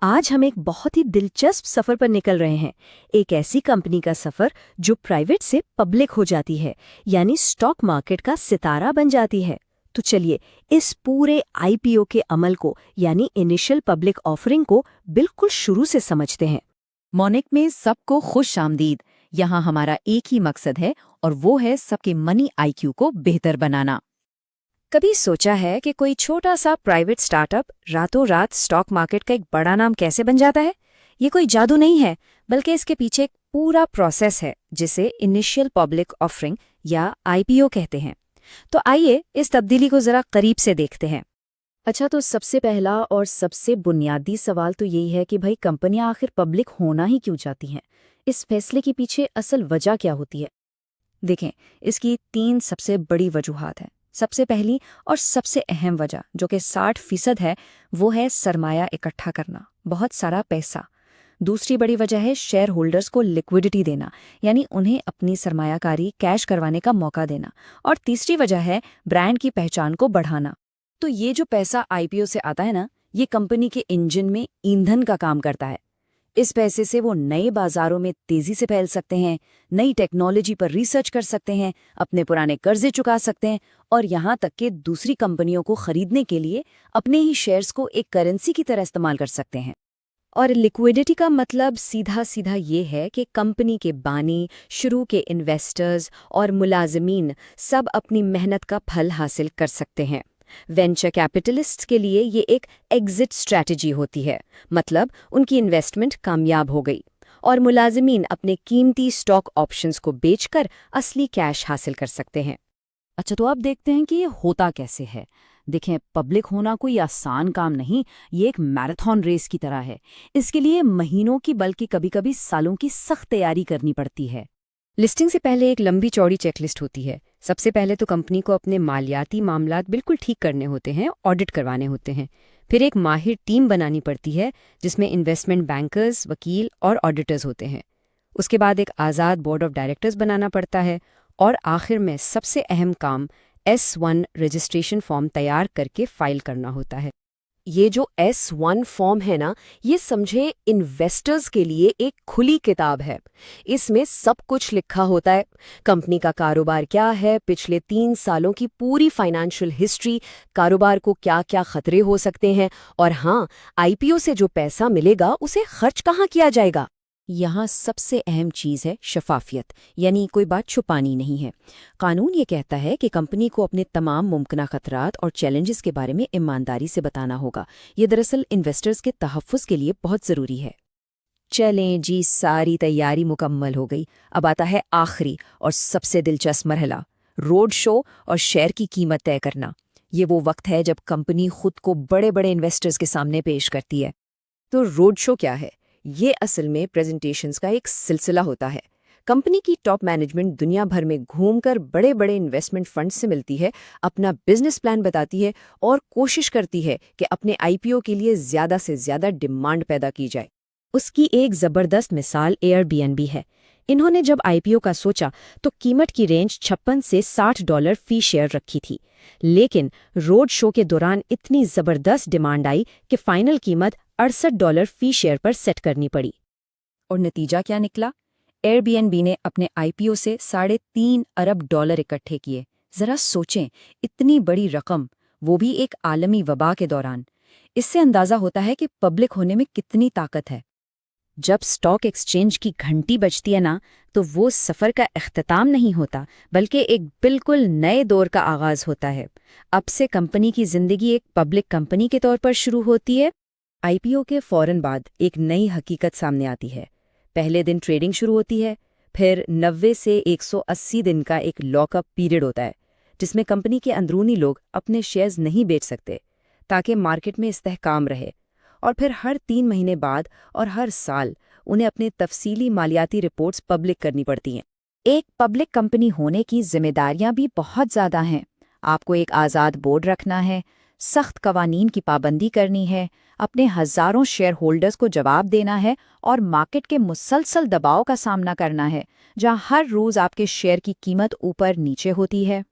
आज हम एक बहुत ही दिलचस्प सफर पर निकल रहे हैं। एक ऐसी कंपनी का सफर जो प्राइवेट से पब्लिक हो जाती है, यानी स्टॉक मार्केट का सितारा बन जाती है। तो चलिए इस पूरे आईपीओ के अमल को, यानी इनिशियल पब्लिक ऑफरिंग को बिल्कुल शुरू से समझते हैं। मॉर्निंग में सबको खुश आमदीद। यहाँ हमारा एक ही मकसद है और वो है सबके मनी आईक्यू को बेहतर बनाना। कभी सोचा है कि कोई छोटा सा प्राइवेट स्टार्टअप रातों रात स्टॉक मार्केट का एक बड़ा नाम कैसे बन जाता है? ये कोई जादू नहीं है, बल्कि इसके पीछे एक पूरा प्रोसेस है जिसे इनिशियल पब्लिक ऑफरिंग या आईपीओ कहते हैं। तो आइए इस तब्दीली को जरा करीब से देखते हैं। अच्छा, तो सबसे पहला और सबसे बुनियादी सवाल तो यही है कि भाई कंपनियां आखिर पब्लिक होना ही क्यों चाहती हैं? इस फैसले के पीछे असल वजह क्या होती है? देखें, इसकी 3 सबसे बड़ी वजूहात हैं। सबसे पहली और सबसे अहम वजह, जो कि 60% है, वो है सरमाया इकट्ठा करना, बहुत सारा पैसा। दूसरी बड़ी वजह है शेयर होल्डर्स को लिक्विडिटी देना, यानी उन्हें अपनी सरमायाकारी कैश करवाने का मौका देना। और तीसरी वजह है ब्रांड की पहचान को बढ़ाना। तो ये जो पैसा आईपीओ से आता है ना, ये कंपनी के इंजन में ईंधन का काम करता है। इस पैसे से वो नए बाजारों में तेजी से फैल सकते हैं, नई टेक्नोलॉजी पर रिसर्च कर सकते हैं, अपने पुराने कर्जे चुका सकते हैं और यहाँ तक कि दूसरी कंपनियों को खरीदने के लिए अपने ही शेयर्स को एक करेंसी की तरह इस्तेमाल कर सकते हैं। और लिक्विडिटी का मतलब सीधा सीधा ये है कि कंपनी के बानी, शुरू के इन्वेस्टर्स और मुलाजमीन सब अपनी मेहनत का फल हासिल कर सकते हैं। वेंचर कैपिटलिस्ट्स के लिए ये एक एग्जिट स्ट्रैटेजी होती है, मतलब उनकी इन्वेस्टमेंट कामयाब हो गई और मुलाजमीन अपने कीमती स्टॉक ऑप्शंस को बेचकर असली कैश हासिल कर सकते हैं। अच्छा, तो अब देखते हैं कि ये होता कैसे है। देखें, पब्लिक होना कोई आसान काम नहीं, ये एक मैराथन रेस की तरह है। इसके लिए महीनों की बल्कि कभी-कभी सालों की सख्त तैयारी करनी पड़ती है। लिस्टिंग से पहले एक लंबी चौड़ी चेकलिस्ट होती है। सबसे पहले तो कंपनी को अपने मालियाती मामलात बिल्कुल ठीक करने होते हैं, ऑडिट करवाने होते हैं। फिर एक माहिर टीम बनानी पड़ती है जिसमें इन्वेस्टमेंट बैंकर्स, वकील और ऑडिटर्स होते हैं। उसके बाद एक आज़ाद बोर्ड ऑफ डायरेक्टर्स बनाना पड़ता है और आखिर में सबसे अहम काम S1 रजिस्ट्रेशन फॉर्म तैयार करके फाइल करना होता है। ये जो S1 फॉर्म है ना, ये समझे इन्वेस्टर्स के लिए एक खुली किताब है। इसमें सब कुछ लिखा होता है। कंपनी का कारोबार क्या है, पिछले 3 सालों की पूरी फाइनेंशियल हिस्ट्री, कारोबार को क्या क्या खतरे हो सकते हैं और हाँ, आईपीओ से जो पैसा मिलेगा उसे खर्च कहाँ किया जाएगा। यहाँ सबसे अहम चीज़ है शफाफियत, यानी कोई बात छुपानी नहीं है। कानून ये कहता है कि कंपनी को अपने तमाम मुमकिन खतरात और चैलेंजेस के बारे में ईमानदारी से बताना होगा। ये दरअसल इन्वेस्टर्स के तहफ़्फ़ुज़ के लिए बहुत ज़रूरी है। चलें जी, सारी तैयारी मुकम्मल हो गई। अब आता है आखिरी और सबसे दिलचस्प मरहला, रोड शो और शेयर की कीमत तय करना। ये वो वक्त है जब कंपनी खुद को बड़े बड़े इन्वेस्टर्स के सामने पेश करती है। तो रोड शो क्या है? ये असल में प्रेजेंटेशंस का एक सिलसिला होता है। कंपनी की टॉप मैनेजमेंट दुनिया भर में घूमकर बड़े बड़े इन्वेस्टमेंट फंड्स से मिलती है, अपना बिजनेस प्लान बताती है और कोशिश करती है कि अपने आईपीओ के लिए ज़्यादा से ज़्यादा डिमांड पैदा की जाए। उसकी एक ज़बरदस्त मिसाल एयरबीएनबी है। इन्होंने जब आईपीओ का सोचा तो कीमत की रेंज $56 से $60 फी शेयर रखी थी, लेकिन रोड शो के दौरान इतनी ज़बरदस्त डिमांड आई कि फाइनल कीमत $68 फी शेयर पर सेट करनी पड़ी। और नतीजा क्या निकला? एयरबीएनबी ने अपने आईपीओ से $3.5 अरब इकट्ठे किए। ज़रा सोचें, इतनी बड़ी रकम, वो भी एक आलमी वबा के दौरान। इससे अंदाज़ा होता है कि पब्लिक होने में कितनी ताकत है। जब स्टॉक एक्सचेंज की घंटी बजती है ना, तो वो सफ़र का इख्तिताम नहीं होता, बल्कि एक बिल्कुल नए दौर का आगाज़ होता है। अब से कंपनी की ज़िंदगी एक पब्लिक कंपनी के तौर पर शुरू होती है। आईपीओ के फ़ौरन बाद एक नई हकीकत सामने आती है। पहले दिन ट्रेडिंग शुरू होती है, फिर 90 से 180 दिन का एक लॉकअप पीरियड होता है, जिसमें कंपनी के अंदरूनी लोग अपने शेयर्स नहीं बेच सकते, ताकि मार्केट में इस्तेहकाम रहे। और फिर हर 3 महीने बाद और हर साल उन्हें अपने तफसीली मालियाती रिपोर्ट्स पब्लिक करनी पड़ती हैं। एक पब्लिक कंपनी होने की जिम्मेदारियां भी बहुत ज़्यादा हैं। आपको एक आज़ाद बोर्ड रखना है, सख्त कवानीन की पाबंदी करनी है, अपने हज़ारों शेयर होल्डर्स को जवाब देना है और मार्केट के मुसलसल दबाव का सामना करना है, जहां हर रोज़ आपके शेयर की कीमत ऊपर नीचे होती है।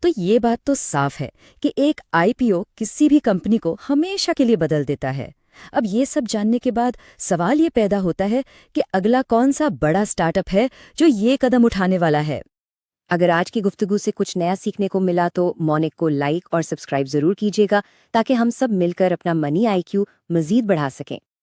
तो ये बात तो साफ है कि एक आईपीओ किसी भी कंपनी को हमेशा के लिए बदल देता है। अब ये सब जानने के बाद सवाल ये पैदा होता है कि अगला कौन सा बड़ा स्टार्टअप है जो ये कदम उठाने वाला है। अगर आज की गुफ्तगू से कुछ नया सीखने को मिला तो मॉनिक को लाइक और सब्सक्राइब जरूर कीजिएगा ताकि हम सब मिलकर अपना मनी आईक्यू मजीद बढ़ा सकें।